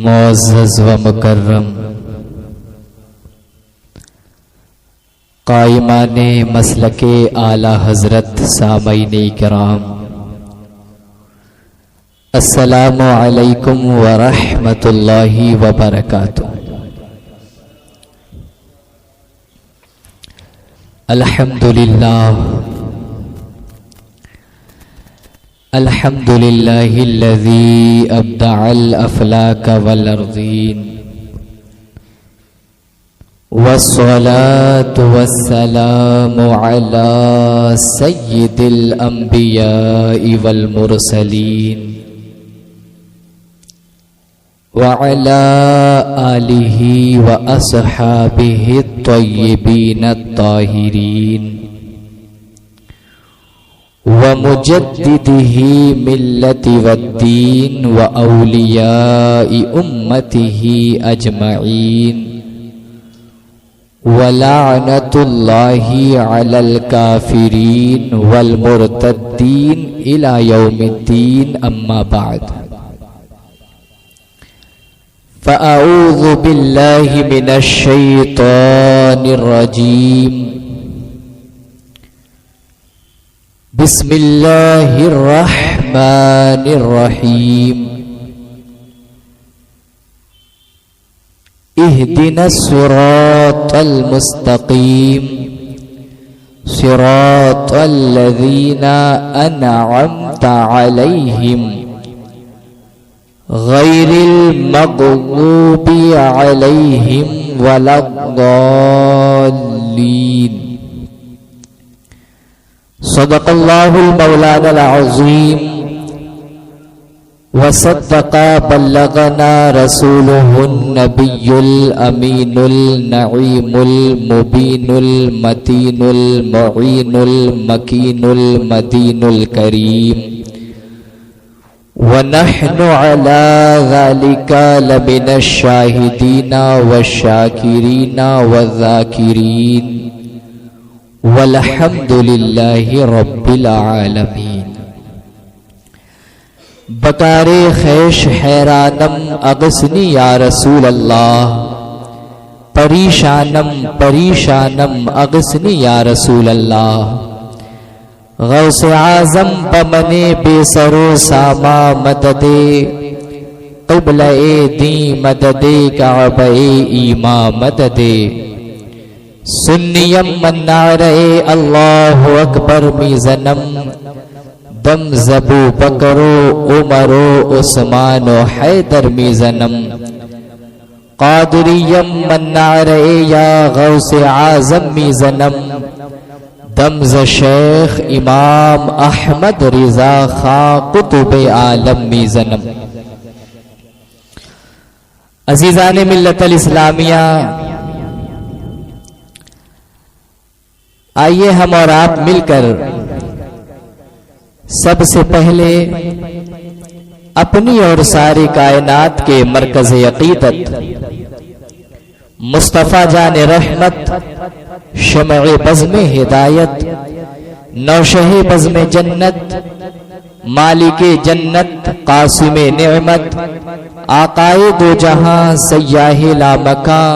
معزز و مکرم قائمان مسلک اعلی حضرت سامعین کرام، السلام علیکم ورحمۃ اللہ وبرکاتہ۔ الحمد للہ الذی ابدع الافلاک والارضین، والصلاة والسلام على سید الانبیاء والمرسلین، وعلى آلہ واصحابہ الطیبین الطاہرین، ومجدده ملت والدین واولیاء امته اجمعین، ولعنۃ اللہ علی الکافرین والمرتدین الی یوم الدین، اما بعد، فاعوذ باللہ من الشیطان الرجیم، بسم اللہ الرحمن الرحیم، اہدنا الصراط المستقیم، صراط الذین انعمت علیہم غیر المغضوب علیہم ولا الضالین۔ صدق اللہ المولانا العظیم، وصدق بلغنا رسوله النبی الامین النعیم المبین المتین المعین المکین المدین الکریم، ونحن على ذلك لمن الشاہدین والشاکرین والذاکرین، والحمد للہ رب العالمین۔ بکار خیش حیرانم اغثنی یا رسول اللہ، پریشانم پریشانم اغثنی یا رسول اللہ، غوث اعظم پمن بے سر و ساما مددے، قبلہ دین مددے، کعبہ ایمان مددے، سنیم منارے اللہ اکبر میزنم، دم زبو بکرو عمرو عثمان و حیدر میزنم، قادریم منارے یا غوث اعظم میزنم، دمز شیخ امام احمد رضا خان قطب عالم میزنم۔ عزیزان ملت الاسلامیہ، آئیے ہم اور آپ مل کر سب سے پہلے اپنی اور ساری کائنات کے مرکز عقیدت مصطفیٰ جان رحمت، شمع بزم ہدایت، نوشہ بزم جنت، مالک جنت، قاسم نعمت، آقائے دو جہاں، سیاہ لامکاں،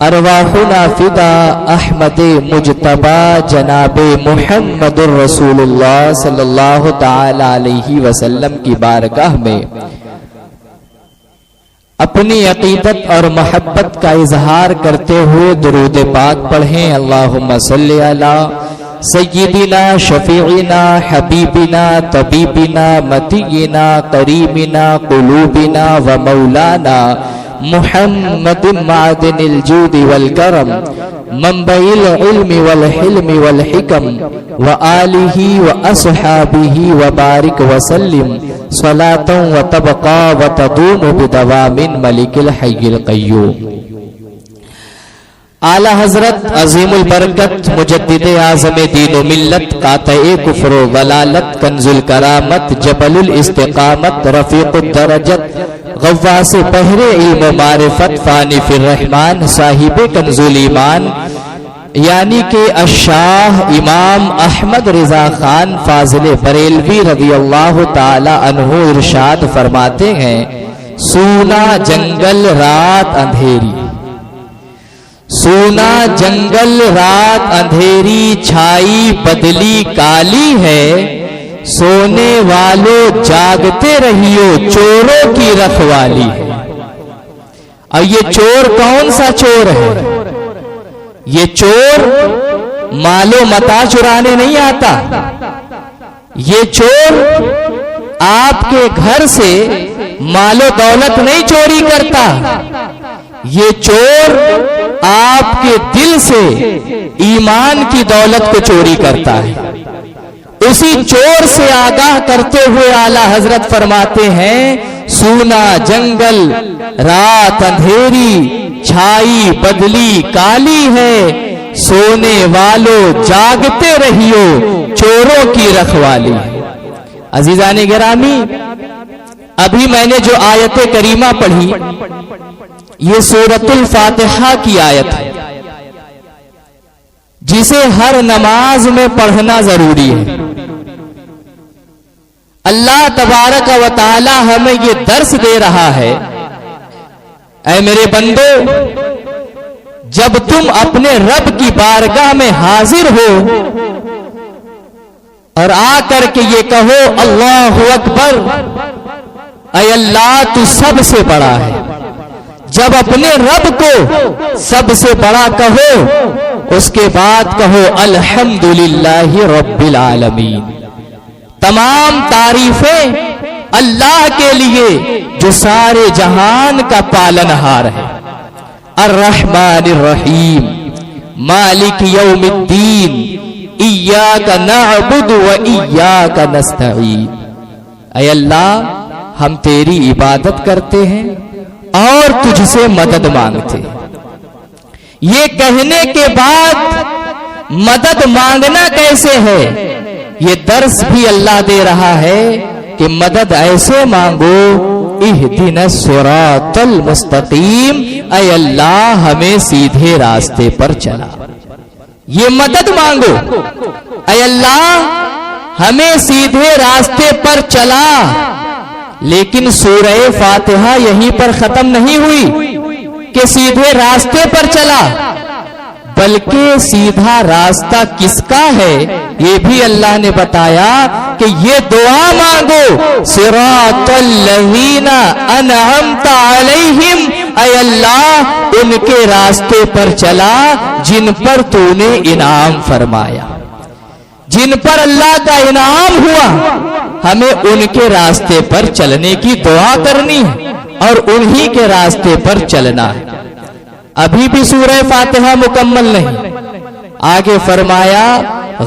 ارواحنا فدا احمد مجتبی جناب محمد الرسول اللہ صلی اللہ تعالی علیہ وسلم کی بارگاہ میں اپنی عقیدت اور محبت کا اظہار کرتے ہوئے درود پاک پڑھیں۔ اللہم صلی علی سیدنا شفیعنا حبیبنا طبیبنا متینا قریبنا قلوبنا و مولانا محمد معدن الجود والکرم، منبع العلم والحلم والحکم، وآلہ واصحابہ وبارک وسلم صلاة وتبقى وتدوم بدوام ملک الحی القیوم۔ اعلی حضرت عظیم البرکت مجدد اعظم دین و ملت، قاطع کفر و ضلالت، کنز الکرامت، جبل الاستقامت، رفیق الدرجت، غواص بحر علم و معرفت، فانی فی الرحمن، صاحب کنز الایمان، یعنی کہ الشاہ امام احمد رضا خان فاضل بریلوی رضی اللہ تعالی عنہ ارشاد فرماتے ہیں سونا جنگل رات اندھیری، سونا جنگل رات اندھیری، چھائی بدلی کالی ہے، سونے والوں جاگتے رہیو، چوروں کی رکھوالی ہے۔ اور یہ چور کون سا چور ہے؟ یہ چور مال و متاع چرانے نہیں آتا، یہ چور آپ کے گھر سے مال و دولت نہیں چوری کرتا، یہ چور آپ کے دل سے ایمان کی دولت کو چوری کرتا ہے۔ اسی چور سے آگاہ کرتے ہوئے اعلیٰ حضرت فرماتے ہیں سونا جنگل رات اندھیری، چھائی بدلی کالی ہے، سونے والوں جاگتے رہیو، چوروں کی رکھوالی ہے۔ عزیزان گرامی، ابھی میں نے جو آیت کریمہ پڑھی یہ سورۃ الفاتحہ کی آیت ہے، جسے ہر نماز میں پڑھنا ضروری ہے۔ اللہ تبارک و تعالی ہمیں یہ درس دے رہا ہے، اے میرے بندو، جب تم اپنے رب کی بارگاہ میں حاضر ہو اور آ کر کے یہ کہو اللہ اکبر، اے اللہ تو سب سے بڑا ہے، جب اپنے رب کو سب سے بڑا کہو، اس کے بعد کہو الحمدللہ رب العالمین، تمام تعریفیں اللہ کے لیے جو سارے جہان کا پالنہار ہے، الرحمن الرحیم مالک یوم الدین ایاک نعبد و ایاک نستعین۔ اے اللہ، ہم تیری عبادت کرتے ہیں اور تجھ سے مدد مانگتے ہیں۔ یہ کہنے کے بعد مدد مانگنا کیسے ہے، یہ درس بھی اللہ دے رہا ہے کہ مدد ایسے مانگو، اہدنا الصراط المستقیم، اے اللہ ہمیں سیدھے راستے پر چلا۔ یہ مدد مانگو، اے اللہ ہمیں سیدھے راستے پر چلا۔ لیکن سورہ فاتحہ یہیں پر ختم نہیں ہوئی کہ سیدھے راستے پر چلا، بلکہ سیدھا راستہ کس کا ہے یہ بھی اللہ نے بتایا کہ یہ دعا مانگو، صراط الذین انعمت علیہم، اے اللہ ان کے راستے پر چلا جن پر تو نے انعام فرمایا، جن پر اللہ کا انعام ہوا، ہمیں ان کے راستے پر چلنے کی دعا کرنی ہے اور انہی کے راستے پر چلنا ہے۔ ابھی بھی سورہ فاتحہ مکمل نہیں، آگے فرمایا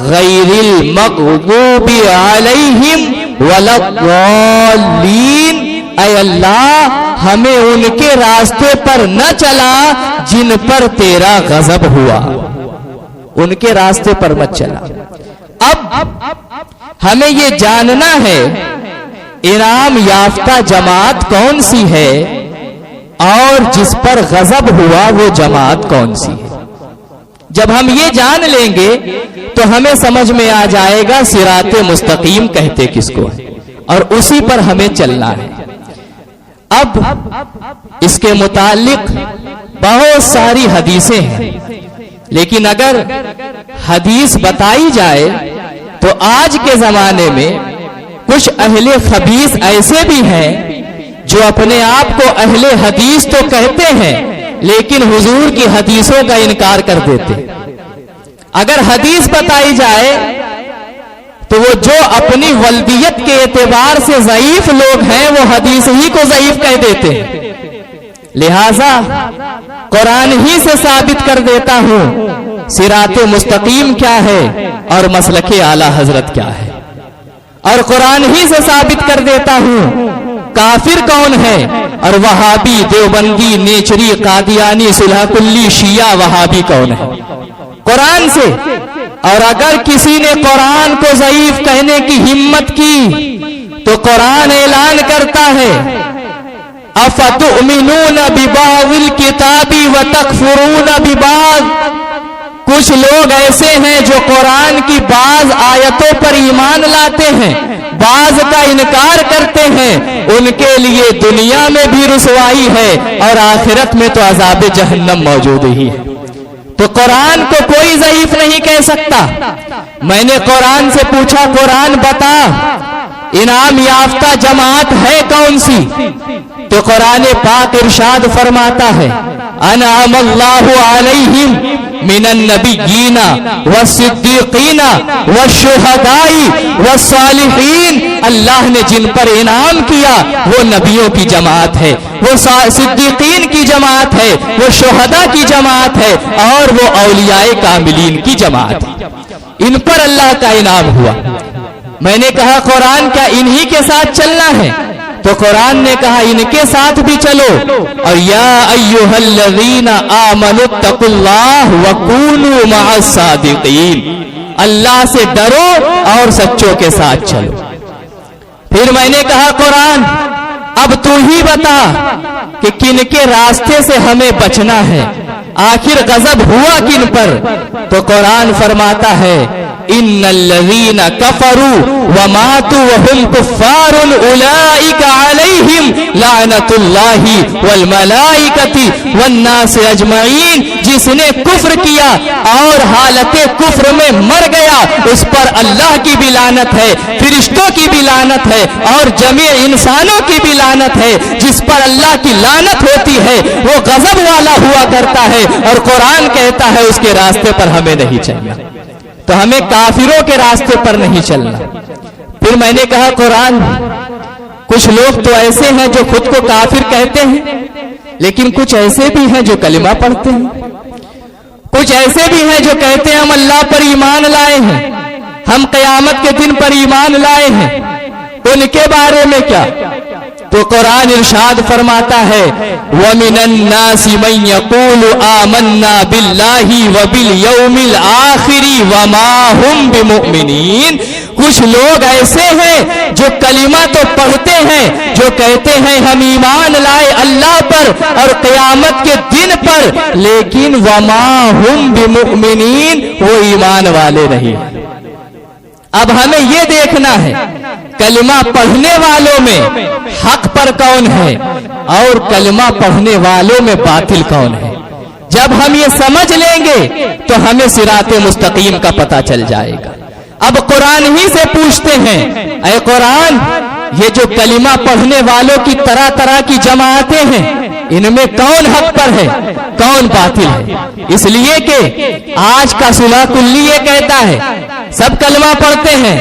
غیر المغضوب علیہم ولا الضالین، اے اللہ ہمیں ان کے راستے پر نہ چلا جن پر تیرا غضب ہوا، ان کے راستے پر مت چلا۔ اب ہمیں یہ جاننا ہے انعام یافتہ جماعت کون سی ہے اور جس پر غضب ہوا وہ جماعت کون سی ہے۔ جب ہم یہ جان لیں گے تو ہمیں سمجھ میں آ جائے گا صراط مستقیم کہتے کس کو ہے اور اسی پر ہمیں چلنا ہے۔ اب اس کے متعلق بہت ساری حدیثیں ہیں، لیکن اگر حدیث بتائی جائے تو آج کے زمانے میں کچھ اہل خبیث ایسے بھی ہیں جو اپنے آپ کو اہل حدیث تو کہتے ہیں لیکن حضور کی حدیثوں کا انکار کر دیتے۔ اگر حدیث بتائی جائے تو وہ جو اپنی ولدیت کے اعتبار سے ضعیف لوگ ہیں وہ حدیث ہی کو ضعیف کہہ دیتے ہیں۔ لہذا قرآن ہی سے ثابت کر دیتا ہوں صراط مستقیم کیا ہے اور مسلک اعلی حضرت کیا ہے، اور قرآن ہی سے ثابت کر دیتا ہوں کافر کون ہے اور وہابی، دیوبندی، نیچری، قادیانی، صلح کلی، شیعہ، وہابی کون ہے، قرآن سے۔ اور اگر کسی نے قرآن کو ضعیف کہنے کی ہمت کی تو قرآن اعلان کرتا ہے افتؤمنون ببعض الکتاب وتکفرون ببعض، کچھ لوگ ایسے ہیں جو قرآن کی بعض آیتوں پر ایمان لاتے ہیں، بعض کا انکار کرتے ہیں ان کے لیے دنیا میں بھی رسوائی ہے اور آخرت میں تو عذاب جہنم موجود ہی ہے۔ تو قرآن کو کوئی ضعیف نہیں کہہ سکتا۔ میں نے قرآن سے پوچھا، قرآن بتا انعام یافتہ جماعت ہے کون سی؟ تو قرآن پاک ارشاد فرماتا ہے انعم اللہ علیہم من النبیین والصدیقین والشہداء والصالحین، اللہ نے جن پر انعام کیا وہ نبیوں کی جماعت ہے، وہ صدیقین کی جماعت ہے، وہ شہداء کی جماعت ہے اور وہ اولیاء کاملین کی جماعت ہے۔ ان پر اللہ کا انعام ہوا۔ میں نے کہا قرآن کیا انہی کے ساتھ چلنا ہے؟ تو قرآن نے کہا ان کے ساتھ بھی چلو، اور یا ایھا الذین آمنوا اتقوا اللہ وکونوا مع الصادقین، اللہ سے ڈرو اور سچوں کے ساتھ چلو۔ پھر میں نے کہا قرآن اب تو ہی بتا کہ کن کے راستے سے ہمیں بچنا ہے، آخر غضب ہوا کن پر؟ تو قرآن فرماتا ہے ان الذین کفروا وماتوا وهم کفار اولئک علیہم لعنت اللہ والملائکۃ والناس اجمعین، جس نے کفر کیا اور حالت کفر میں مر گیا اس پر اللہ کی بھی لعنت ہے، فرشتوں کی بھی لعنت ہے اور جمیع انسانوں کی بھی لعنت ہے۔ جس پر اللہ کی لعنت ہوتی ہے وہ غضب والا ہوا کرتا ہے، اور قرآن کہتا ہے اس کے راستے پر ہمیں نہیں چلنا۔ تو ہمیں کافروں کے راستے پر نہیں چلنا۔ پھر میں نے کہا قرآن کچھ لوگ تو ایسے ہیں جو خود کو کافر کہتے ہیں، لیکن کچھ ایسے بھی ہیں جو کلمہ پڑھتے ہیں، کچھ ایسے بھی ہیں جو کہتے ہیں ہم اللہ پر ایمان لائے ہیں، ہم قیامت کے دن پر ایمان لائے ہیں، ان کے بارے میں کیا؟ تو قرآن ارشاد فرماتا ہے وَمِنَ النَّاسِ مَن يَقُولُ آمَنَّا بِاللَّهِ وَبِالْيَوْمِ الْآخِرِ وَمَا هُمْ بِمُؤْمِنِينَ، کچھ لوگ ایسے ہیں جو کلمہ تو پڑھتے ہیں، جو کہتے ہیں ہم ایمان لائے اللہ پر اور قیامت کے دن پر، لیکن وَمَا هُمْ بِمُؤْمِنِينَ، وہ ایمان والے نہیں ہیں۔ اب ہمیں یہ دیکھنا ہے کلمہ پڑھنے والوں میں حق پر کون ہے اور کلمہ پڑھنے والوں میں باطل کون ہے۔ جب ہم یہ سمجھ لیں گے تو ہمیں صراط مستقیم کا پتہ چل جائے گا۔ اب قرآن ہی سے پوچھتے ہیں اے قرآن یہ جو کلمہ پڑھنے والوں کی طرح طرح کی جماعتیں ہیں ان میں کون حق پر ہے کون باطل ہے؟ اس لیے کہ آج کا صلح کلی یہ کہتا ہے سب کلمہ پڑھتے ہیں،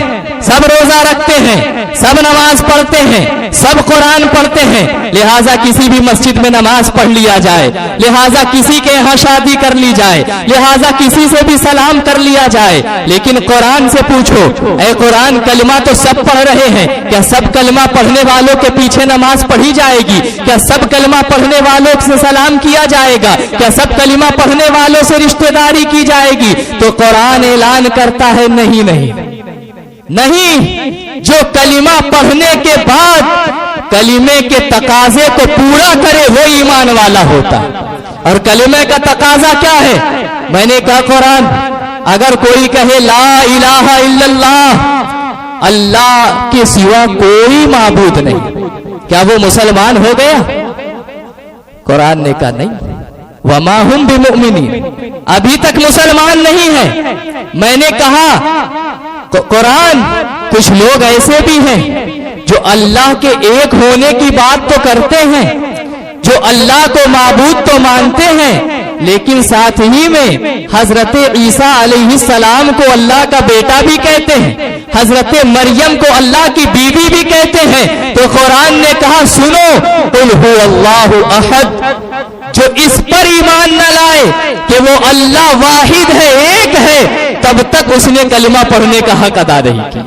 سب روزہ رکھتے ہیں، سب نماز پڑھتے ہیں، سب قرآن پڑھتے ہیں، لہٰذا کسی بھی مسجد میں نماز پڑھ لیا جائے، لہٰذا کسی کے یہاں شادی کر لی جائے، لہٰذا کسی سے بھی سلام کر لیا جائے۔ لیکن قرآن سے پوچھو اے قرآن کلمہ تو سب پڑھ رہے ہیں، کیا سب کلمہ پڑھنے والوں کے پیچھے نماز پڑھی جائے گی؟ کیا سب کلمہ پڑھنے والوں سے سلام کیا جائے گا؟ کیا سب کلمہ پڑھنے والوں سے رشتہ داری کی جائے گی؟ تو قرآن اعلان کرتا ہے نہیں نہیں، جو کلمہ پڑھنے کے بعد کلمے کے تقاضے کو پورا کرے وہ ایمان والا ہوتا ہے۔ اور کلمے کا تقاضا کیا ہے؟ میں نے کہا قرآن اگر کوئی کہے لا الہ الا اللہ، اللہ کے سوا کوئی معبود نہیں، کیا وہ مسلمان ہو گیا؟ قرآن نے کہا نہیں، وما ہم بمؤمنین، ابھی تک مسلمان نہیں ہے۔ میں نے کہا قرآن کچھ لوگ ایسے بھی ہیں جو اللہ کے ایک ہونے کی بات تو کرتے ہیں، جو اللہ کو معبود تو مانتے ہیں، لیکن ساتھ ہی میں حضرت عیسیٰ علیہ السلام کو اللہ کا بیٹا بھی کہتے ہیں، حضرت مریم کو اللہ کی بیوی بھی کہتے ہیں۔ تو قرآن نے کہا سنو قل هو اللہ احد، جو اس پر ایمان نہ لائے کہ وہ اللہ واحد ہے ایک ہے تب تک اس نے کلمہ پڑھنے کا حق ادا نہیں کیا،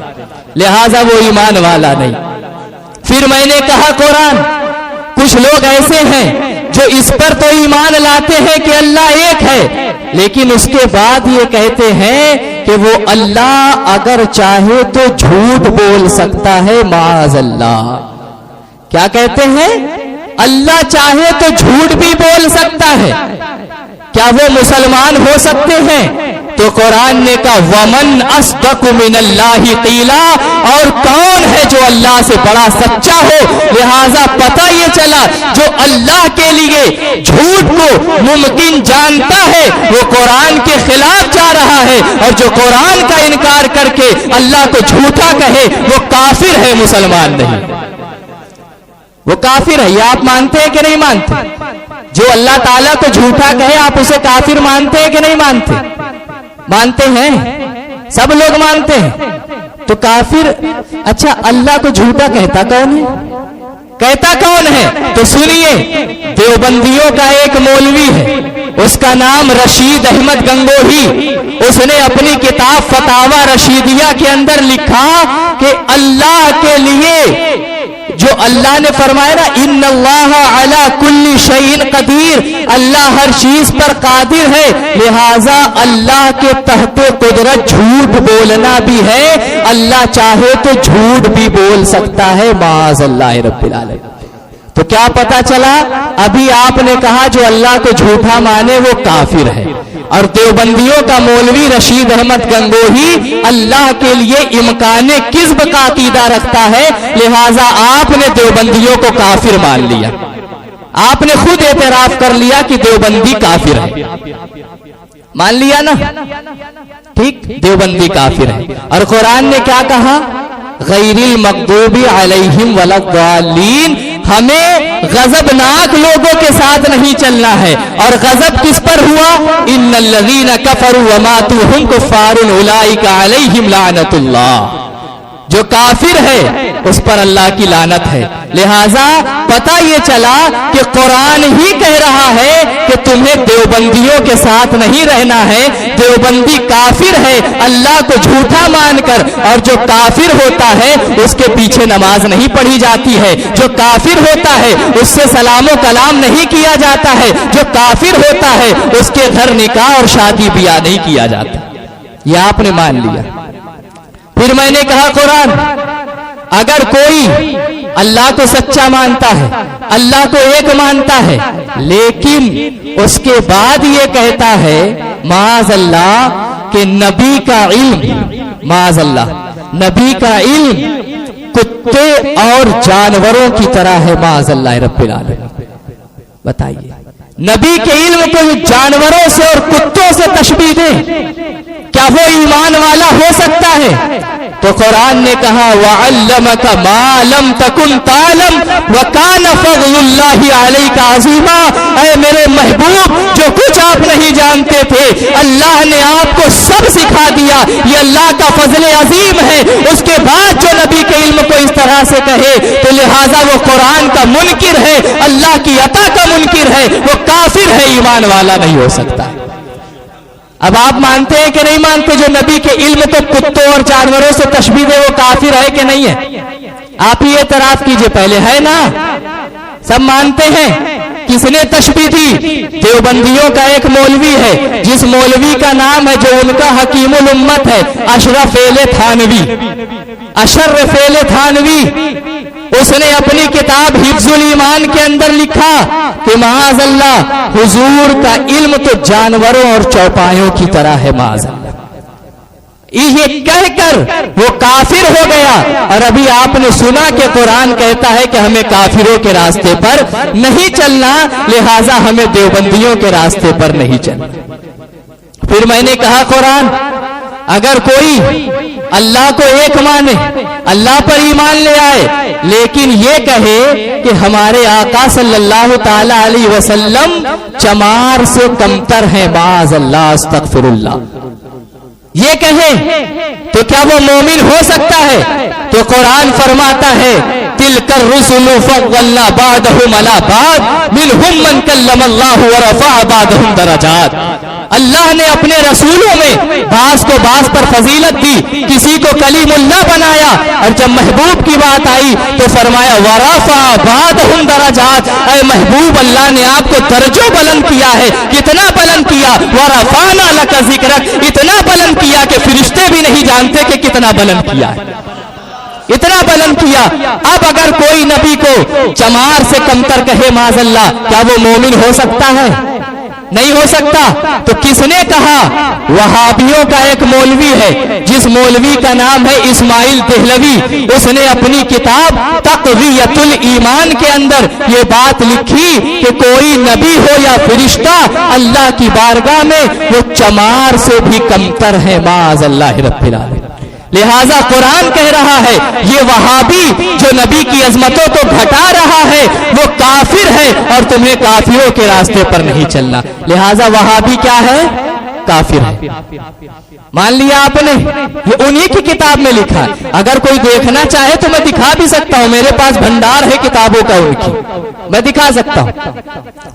لہذا وہ ایمان والا نہیں۔ پھر میں نے کہا قرآن کچھ لوگ ایسے ہیں جو اس پر تو ایمان لاتے ہیں کہ اللہ ایک ہے، لیکن اس کے بعد یہ کہتے ہیں کہ وہ اللہ اگر چاہے تو جھوٹ بول سکتا ہے معاذ اللہ۔ کیا کہتے ہیں؟ اللہ چاہے تو جھوٹ بھی بول سکتا ہے۔ کیا وہ مسلمان ہو سکتے ہیں؟ تو قرآن نے کہا ومن اصدق من اللہ قیلا، اور کون ہے جو اللہ سے بڑا سچا ہو. لہذا پتہ یہ چلا جو اللہ کے لیے جھوٹ کو ممکن جانتا ہے وہ قرآن کے خلاف جا رہا ہے، اور جو قرآن کا انکار کر کے اللہ کو جھوٹا کہے وہ کافر ہے، مسلمان نہیں. وہ کافر ہے. یہ آپ مانتے ہیں کہ نہیں مانتے؟ جو اللہ تعالیٰ کو جھوٹا کہے آپ اسے کافر مانتے ہیں کہ نہیں مانتے؟ مانتے ہیں، سب لوگ مانتے ہیں. تو کافر، اچھا اللہ کو جھوٹا کہتا کون ہے؟ کہتا کون ہے؟ تو سنیے، دیوبندیوں کا ایک مولوی ہے، اس کا نام رشید احمد گنگوہی. اس نے اپنی کتاب فتاوی رشیدیہ کے اندر لکھا کہ اللہ کے لیے جو اللہ نے فرمایا نا ان اللہ علی کل شیء قدیر، اللہ ہر چیز پر قادر ہے، لہذا اللہ کے تحت قدرت جھوٹ بولنا بھی ہے. اللہ چاہے تو جھوٹ بھی بول سکتا ہے، معاذ اللہ رب العالمین. تو کیا پتا چلا؟ ابھی آپ نے کہا جو اللہ کو جھوٹا مانے وہ کافر ہے، اور دیوبندیوں کا مولوی رشید احمد گنگوہی اللہ کے لیے امکان کذب کا عقیدہ رکھتا ہے، لہذا آپ نے دیوبندیوں کو کافر مان لیا. آپ نے خود اعتراف کر لیا کہ دیوبندی کافر ہے. مان لیا نا؟ ٹھیک، دیوبندی کافر ہے. اور قرآن نے کیا کہا؟ غیر المغضوب علیہم ولا الضالین. ہمیں غضبناک لوگوں کے ساتھ نہیں چلنا ہے. اور غضب کس پر ہوا؟ ان الذین کفروا وماتوا وهم کفار اولئک علیہم لعنت اللہ. جو کافر ہے اس پر اللہ کی لعنت ہے. لہذا پتہ یہ چلا کہ قرآن ہی کہہ رہا ہے کہ تمہیں دیوبندیوں کے ساتھ نہیں رہنا ہے. دیوبندی کافر ہے اللہ کو جھوٹا مان کر، اور جو کافر ہوتا ہے اس کے پیچھے نماز نہیں پڑھی جاتی ہے. جو کافر ہوتا ہے اس سے سلام و کلام نہیں کیا جاتا ہے. جو کافر ہوتا ہے اس کے گھر نکاح اور شادی بیاہ نہیں کیا جاتا. یہ آپ نے مان لیا. پھر میں نے کہا قرآن اگر کوئی اللہ کو سچا مانتا ہے، اللہ کو ایک مانتا ہے، لیکن اس کے بعد یہ کہتا ہے معاذ اللہ کہ نبی کا علم، معاذ اللہ نبی کا علم کتے اور جانوروں کی طرح ہے، معاذ اللہ رب العالمین. بتائیے نبی کے علم کو جانوروں سے اور کتوں سے تشبیہ دیں، کیا وہ ایمان والا ہو سکتا ہے؟ تو قرآن نے کہا وَعَلَّمَكَ مَا لَمْ تَكُنْ تَعْلَمْ وَكَانَ فَضْلُ اللَّهِ عَلَيْكَ عَظِيمًا. اے میرے محبوب، جو کچھ آپ نہیں جانتے تھے اللہ نے آپ کو سب سکھا دیا. یہ اللہ کا فضل عظیم ہے. اس کے بعد جو نبی کے علم کو اس طرح سے کہے تو لہٰذا وہ قرآن کا منکر ہے، اللہ کی عطا کا منکر ہے، وہ کافر ہے، ایمان والا نہیں ہو سکتا. اب آپ مانتے ہیں کہ نہیں مانتے جو نبی کے علم کو کتوں اور جانوروں سے تشبیہ دے وہ کافر ہے کہ نہیں ہے؟ آپ ہی اعتراف کیجئے پہلے. ہے نا؟ سب مانتے ہیں. کس نے تشبیہ دی؟ دیوبندیوں کا ایک مولوی ہے جس مولوی کا نام ہے، جو ان کا حکیم الامت ہے، اشرف تھانوی. اشرف تھانوی اس نے اپنی کتاب حفظ الایمان کے اندر لکھا کہ معاذ اللہ حضور کا علم تو جانوروں اور چوپایوں کی طرح ہے، معاذ اللہ. یہ کہہ کر وہ کافر ہو گیا. اور ابھی آپ نے سنا کہ قرآن کہتا ہے کہ ہمیں کافروں کے راستے پر نہیں چلنا، لہٰذا ہمیں دیوبندیوں کے راستے پر نہیں چلنا. پھر میں نے کہا قرآن اگر کوئی اللہ کو ایک مانے، اللہ پر ایمان لے آئے، لیکن یہ کہے کہ ہمارے آقا صلی اللہ تعالی علیہ وسلم چمار سے کمتر ہیں، معاذ اللہ استغفر اللہ، یہ کہیں تو کیا وہ مومن ہو سکتا ہے؟ تو قرآن فرماتا ہے تلک الرسل فضلنا بعضهم على بعض منهم من کلم اللہ ورفع بعضهم درجات. اللہ نے اپنے رسولوں میں بعض کو بعض پر فضیلت دی، کسی کو کلیم اللہ بنایا، اور جب محبوب کی بات آئی تو فرمایا ورفع بعضهم درجات. اے محبوب اللہ نے آپ کو درجوں بلند کیا ہے. کتنا بلند کیا؟ ورفعنا لک ذکرک، اتنا بلند کیا کہ فرشتے بھی نہیں جانتے کہ کتنا بلند کیا ہے، اتنا بلند کیا. اب اگر کوئی نبی کو چمار سے کمتر کہے معاذ اللہ، کیا وہ مومن ہو سکتا ہے؟ نہیں ہو سکتا. تو کس نے کہا؟ وہابیوں کا ایک مولوی ہے جس مولوی کا نام ہے اسماعیل دہلوی. اس نے اپنی کتاب تقویت الایمان کے اندر یہ بات لکھی کہ کوئی نبی ہو یا فرشتہ اللہ کی بارگاہ میں وہ چمار سے بھی کمتر ہے معاذ اللہ رب العالمین. لہذا قرآن کہہ رہا ہے یہ وہابی جو نبی کی عظمتوں کو گھٹا رہا ہے وہ کافر ہے اور تمہیں کافروں کے راستے پر نہیں چلنا. لہذا وہابی کیا ہے؟ کافر ہے. مان لیا آپ نے؟ یہ انہی کی کتاب میں لکھا ہے. اگر کوئی دیکھنا چاہے تو میں دکھا بھی سکتا ہوں, میرے پاس بھنڈار ہے کتابوں کا ان کی, میں دکھا سکتا ہوں.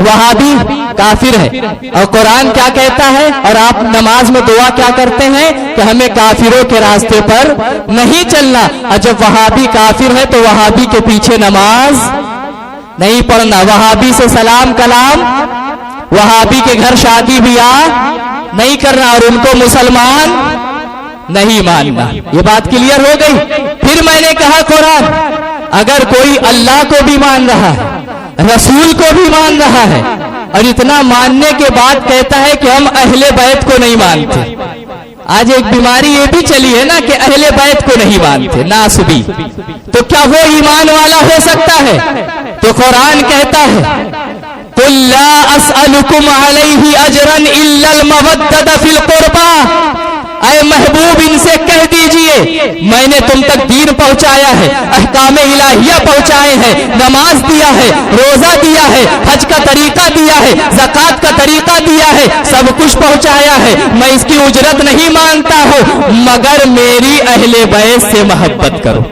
وہابی کافر ہے. اور قرآن کیا کہتا ہے اور آپ نماز میں دعا کیا کرتے ہیں کہ ہمیں کافروں کے راستے پر نہیں چلنا. اور جب وہابی کافر ہے تو وہابی کے پیچھے نماز نہیں پڑھنا, وہابی سے سلام کلام, وہابی کے گھر شادی بیاہ نہیں کرنا اور ان کو مسلمان نہیں ماننا. یہ بات کلیئر ہو گئی. پھر میں نے کہا قرآن اگر کوئی اللہ کو بھی مان رہا ہے, رسول کو بھی مان رہا ہے اور اتنا ماننے کے بعد کہتا ہے کہ ہم اہل بیت کو نہیں مانتے. آج ایک بیماری یہ بھی چلی ہے نا کہ اہل بیت کو نہیں مانتے, ناسبی. تو کیا وہ ایمان والا ہو سکتا ہے؟ تو قرآن کہتا ہے قُلْ لَا أَسْأَلُكُمْ عَلَيْهِ أَجْرًا إِلَّا الْمَوَدَّةَ فِي الْقُرْبَى. اے محبوب ان سے کہہ دیجئے میں نے تم تک دین پہنچایا ہے, احکام الہیہ پہنچائے ہیں, نماز دیا ہے, روزہ دیا ہے, حج کا طریقہ دیا ہے, زکوٰۃ کا طریقہ دیا ہے, سب کچھ پہنچایا ہے. میں اس کی اجرت نہیں مانتا ہوں مگر میری اہل بیت سے محبت کرو,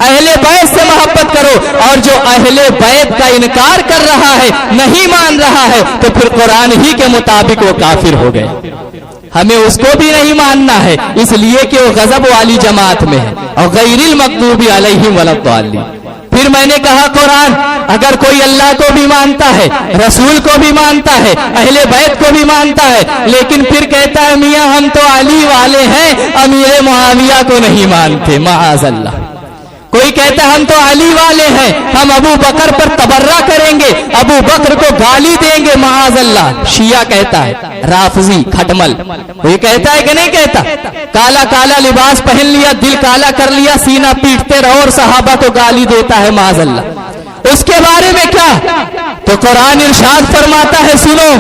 اہل بیت سے محبت کرو. اور جو اہل بیت کا انکار کر رہا ہے, نہیں مان رہا ہے, تو پھر قرآن ہی کے مطابق وہ کافر ہو گئے. ہمیں اس کو بھی نہیں ماننا ہے اس لیے کہ وہ غضب والی جماعت میں ہے اور غیر المغضوب علیہم ولا الضالین. پھر میں نے کہا قرآن اگر کوئی اللہ کو بھی مانتا ہے, رسول کو بھی مانتا ہے, اہل بیت کو بھی مانتا ہے, لیکن پھر کہتا ہے میاں ہم تو علی والے ہیں, امیر معاویہ کو نہیں مانتے, معاذ اللہ. کوئی کہتا ہے ہم تو علی والے ہیں, ہم ابو بکر پر تبرہ کریں گے, ابو بکر کو گالی دیں گے, معاذ اللہ. شیعہ کہتا ہے, رافضی کھٹمل یہ کہتا ہے کہ نہیں کہتا؟ کالا کالا لباس پہن لیا, دل کالا کر لیا, سینہ پیٹتے رہو اور صحابہ کو گالی دیتا ہے, معاذ اللہ. اس کے بارے میں کیا؟ تو قرآن ارشاد فرماتا ہے سنو,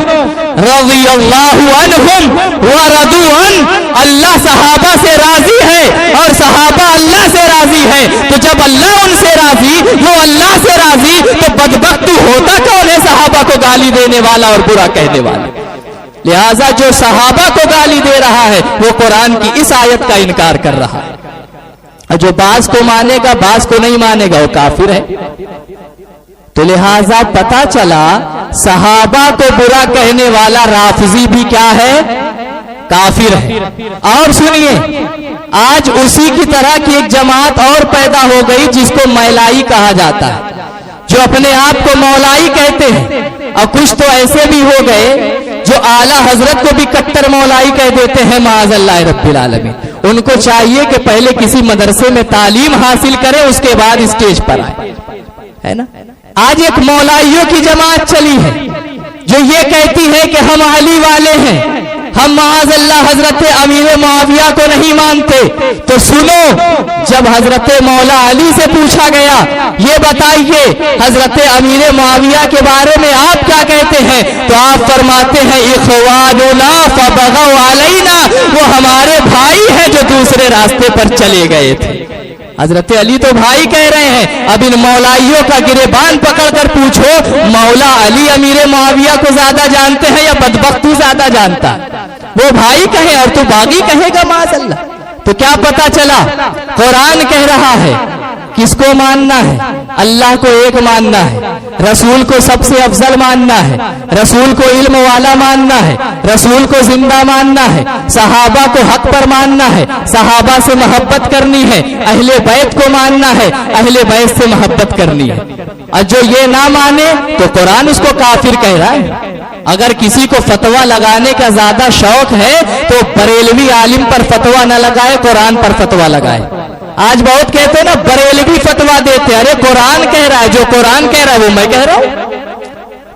رضی اللہ عنہم ورضوا عنہ. اللہ صحابہ سے راضی ہے اور صحابہ اللہ سے راضی ہے. تو جب اللہ ان سے راضی, وہ اللہ سے راضی, تو بدبخت ہوتا کون ہے صحابہ کو گالی دینے والا اور برا کہنے والا؟ لہذا جو صحابہ کو گالی دے رہا ہے وہ قرآن کی اس آیت کا انکار کر رہا ہے. اور جو بعض کو مانے گا بعض کو نہیں مانے گا وہ کافر ہے. تو لہذا پتا چلا صحابہ کو برا کہنے والا رافضی بھی کیا ہے؟ کافر ہے. اور سنیے آج اسی کی طرح کی ایک جماعت اور پیدا ہو گئی جس کو مولائی کہا جاتا ہے, جو اپنے آپ کو مولائی کہتے ہیں. اور کچھ تو ایسے بھی ہو گئے جو اعلیٰ حضرت کو بھی کٹر مولائی کہہ دیتے ہیں, معاذ اللہ رب العالمین. ان کو چاہیے کہ پہلے کسی مدرسے میں تعلیم حاصل کرے اس کے بعد اسٹیج پر آئے, ہے نا. آج ایک مولائیوں کی جماعت چلی ہے جو یہ کہتی ہے کہ ہم علی والے ہیں, ہم معاذ اللہ حضرت امیر معاویہ کو نہیں مانتے. تو سنو, جب حضرت مولا علی سے پوچھا گیا یہ بتائیے حضرت امیر معاویہ کے بارے میں آپ کیا کہتے ہیں, تو آپ فرماتے ہیں اخواننا فبغوا علینا, وہ ہمارے بھائی ہیں جو دوسرے راستے پر چلے گئے تھے. حضرت علی تو بھائی کہہ رہے ہیں. اب ان مولائیوں کا گریبان پکڑ کر پوچھو مولا علی امیر معاویہ کو زیادہ جانتے ہیں یا بدبخت تو زیادہ جانتا؟ وہ بھائی کہے اور تو باغی کہے گا, معاذ اللہ. تو کیا پتا چلا قرآن کہہ رہا ہے کس کو ماننا ہے؟ اللہ کو ایک ماننا ہے, رسول کو سب سے افضل ماننا ہے, رسول کو علم والا ماننا ہے, رسول کو زندہ ماننا ہے, صحابہ کو حق پر ماننا ہے, صحابہ سے محبت کرنی ہے, اہل بیت کو ماننا ہے, اہل بیت سے محبت کرنی ہے. اور جو یہ نہ مانے تو قرآن اس کو کافر کہہ رہا ہے. اگر کسی کو فتویٰ لگانے کا زیادہ شوق ہے تو بریلوی عالم پر فتویٰ نہ لگائے, قرآن پر فتویٰ لگائے. آج بہت کہتے ہیں نا بریلوی فتویٰ دیتے, ارے قرآن کہہ رہا ہے, جو قرآن کہہ رہا ہے وہ میں کہہ رہا ہوں.